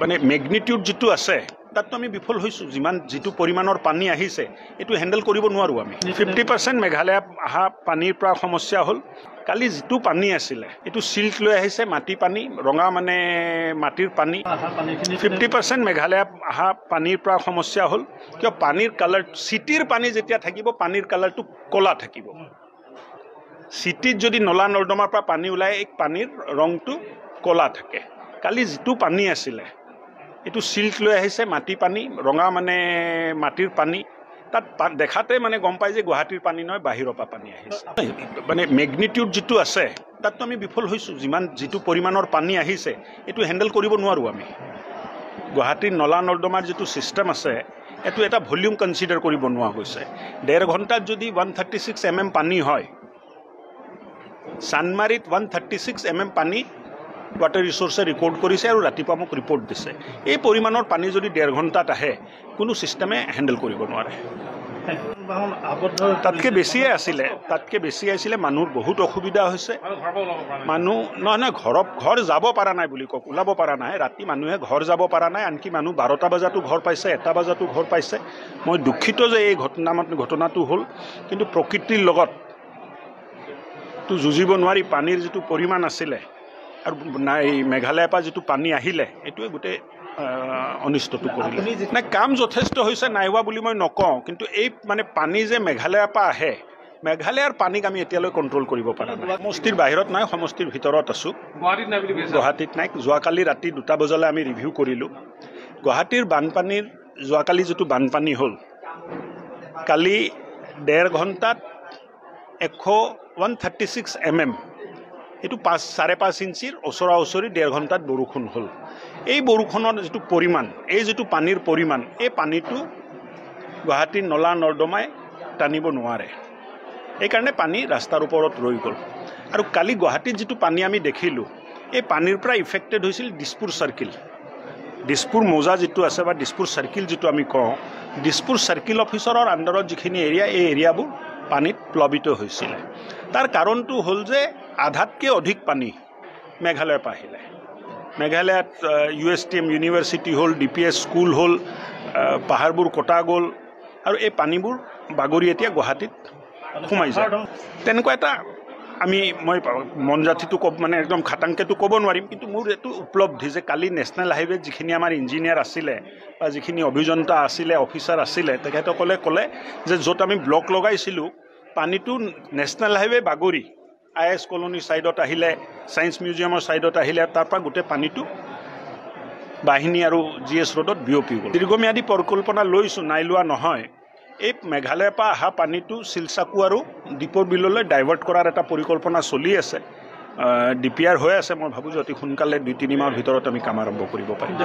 মানে মেগনিটিউড যেটো আছে তাতো আমি বিফল হইছো যিমান যেটো পৰিমাণৰ পানী আহিছে এটো হ্যান্ডেল কৰিব নোৱাৰো আমি 50% মেঘালয় আহা পানীৰ পৰা সমস্যা হল কালি যেটো পানী আছিল এটো সিল্ট লৈ আহিছে মাটি পানী ৰঙা মানে মাটিৰ পানী 50% মেঘালয় আহা পানীৰ পৰা সমস্যা হল কিয় পানীৰ কালাৰ সিটিৰ পানী যেতিয়া থাকিব পানীৰ কালাৰটো কলা থাকিব সিটিত যদি নলা নৰ্দমাৰ পৰা পানী ওলাই এক পানীৰ ৰংটো কলা থাকে কালি যেটো পানী আছিল এটো সিল্ট লৈ আহিছে মাটি পানী ৰঙা মানে মাটিৰ পানী তাত দেখাতে মানে গম পাই যে গুৱাহাটীৰ পানী নহয় বাহিৰৰ পৰা পানী আহিছে মানে মেগনিটিউড যেটো আছে তাতো আমি বিফল হইছো যিমান যেটো পৰিমাণৰ পানী আহিছে এটো হ্যান্ডেল কৰিব নোৱাৰো আমি গুৱাহাটীৰ নলা নৰ্দমাৰ যেটো সিস্টেম আছে এটো এটা ভলিউম কনসিডাৰ কৰিব নোৱাৰা হৈছে 1.5 ঘণ্টাত যদি 136 mm পানী হয় সানমাৰীত 136 mm পানী ওয়াটাৰ ৰিসোৰ্সে ৰেকৰ্ড কৰেছে আৰ ৰাতিপুৱা মোক ৰিপোৰ্ট দিছে এই পৰিমাণৰ পানী যদি 1.5 ঘণ্টাত আহে কোনো সিস্টেমে হ্যান্ডেল কৰিব নোৱাৰে তাতকে বেছি আছিলে মানুহৰ বহুত অসুবিধা হৈছে মানুহ নহয় ঘৰ যাব পৰা নাই বুলি কক ওলাব পৰা নাই ৰাতি মানুহে ঘৰ যাব পৰা নাই আনকি মানুহ 12টা বজাতো ঘৰ পাইছে 1টা বজাতো ঘৰ পাইছে মই দুঃখিত যে এই ঘটনাটো হ'ল কিন্তু প্ৰকৃতিৰ লগত তো যুঁজিব নোৱাৰি পানীৰ যেটো পৰিমাণ আছিল আৰ মেঘালয় পৰা যেটো পানী আহিলে এটোৱে গোটে অনিষ্টটো কৰিলে না কাম যথেষ্ট হৈছে নাইৱা বুলি মই নকওঁ কিন্তু এই মানে পানী যে মেঘালয় পৰা আহে মেঘালয়ৰ পানীক আমি এতিয়ালৈ কন্ট্ৰোল কৰিব পৰা নাই সমষ্টিৰ বাহিৰত নাই সমষ্টিৰ ভিতৰত আছো গুৱাহাটীত নাই যোৱাকালি ৰাতি 2টা বজালৈ আমি ৰিভিউ কৰিলো গুৱাহাটীৰ বানপানীৰ যোৱাকালি যেটো বানপানী হ'ল কালি 1.5 ঘণ্টাত 136 mm এটো 5.5 ইঞ্চিৰ ওচৰা ওচৰি 1.5 ঘণ্টাত বৰষুণ হ'ল এই বৰষুণৰ যেটো পৰিমাণ এই যেটো পানীৰ পৰিমাণ এই পানীটো গুৱাহাটীৰ নলা নৰ্দমাই টানিব নোৱাৰে এই কাৰণে পানী ৰাস্তাৰ ওপৰত ৰৈ গ'ল আৰু কালি গুৱাহাটীত যেটো পানী আমি দেখিলো এই পানীৰ পৰা ইফেক্টেড হৈছিল দিছপুৰ সাৰ্কেল দিছপুৰ মোজা যেটো আছে বা দিছপুৰ সাৰ্কেল যেটো আমি কওঁ দিছপুৰ সাৰ্কেল অফিচাৰৰ আণ্ডাৰত যিখিনি এৰিয়া এই এৰিয়াবোৰ পানীত প্লাবিত হৈছিল তাৰ কাৰণটো হ'ল যে আধাতকে অধিক পানী মেঘালয়ৰ পৰা আহিলে মেঘালয়ত USTM ইউনিভাৰ্চিটি হ'ল DPS স্কুল হ'ল পাহাৰবোৰ কটা গ'ল আৰু এই পানীবোৰ বাগৰি এতিয়া গুৱাহাটীত সোমাই যায় তেনেকুৱা এটা মই মনজাতিটো মানে একদম খাটাংকেটো ক'ব নোৱাৰিম কিন্তু মোৰ এটো উপলব্ধি যে কালি নেশ্যনেল হাইৱে যিখিনি আমাৰ ইঞ্জিনিয়াৰ আছিলে বা যিখিনি অভিযন্তা আছিলে অফিচাৰ আছিলে তেখেতসকলে ক'লে যে য'ত আমি ব্লক লগাইছিলোঁ পানীটো নেশ্যনেল হাইৱে বাগৰি IS কলোনি সাইডত আহিলে সায়েন্স মিউজিয়ামৰ সাইডত আহিলে তাৰ পৰা গোটে পানীটো বাহিনী আৰু GS ৰোডত বিয়পি গ'ল দীৰ্ঘম্যাদী পৰিকল্পনা লৈছো নাই লোৱা নহয় এই মেঘালয়ৰ পৰা আহা পানীটো সিলচাকু আৰু দীপৰ বিললৈ ডাইভাৰ্ট কৰাৰ এটা পৰিকল্পনা চলি আছে DPR হৈ আছে মই ভাবো যে অতি সোনকালে 2-3 মাহৰ ভিতৰত আমি কাম আৰম্ভ কৰিব পাৰিম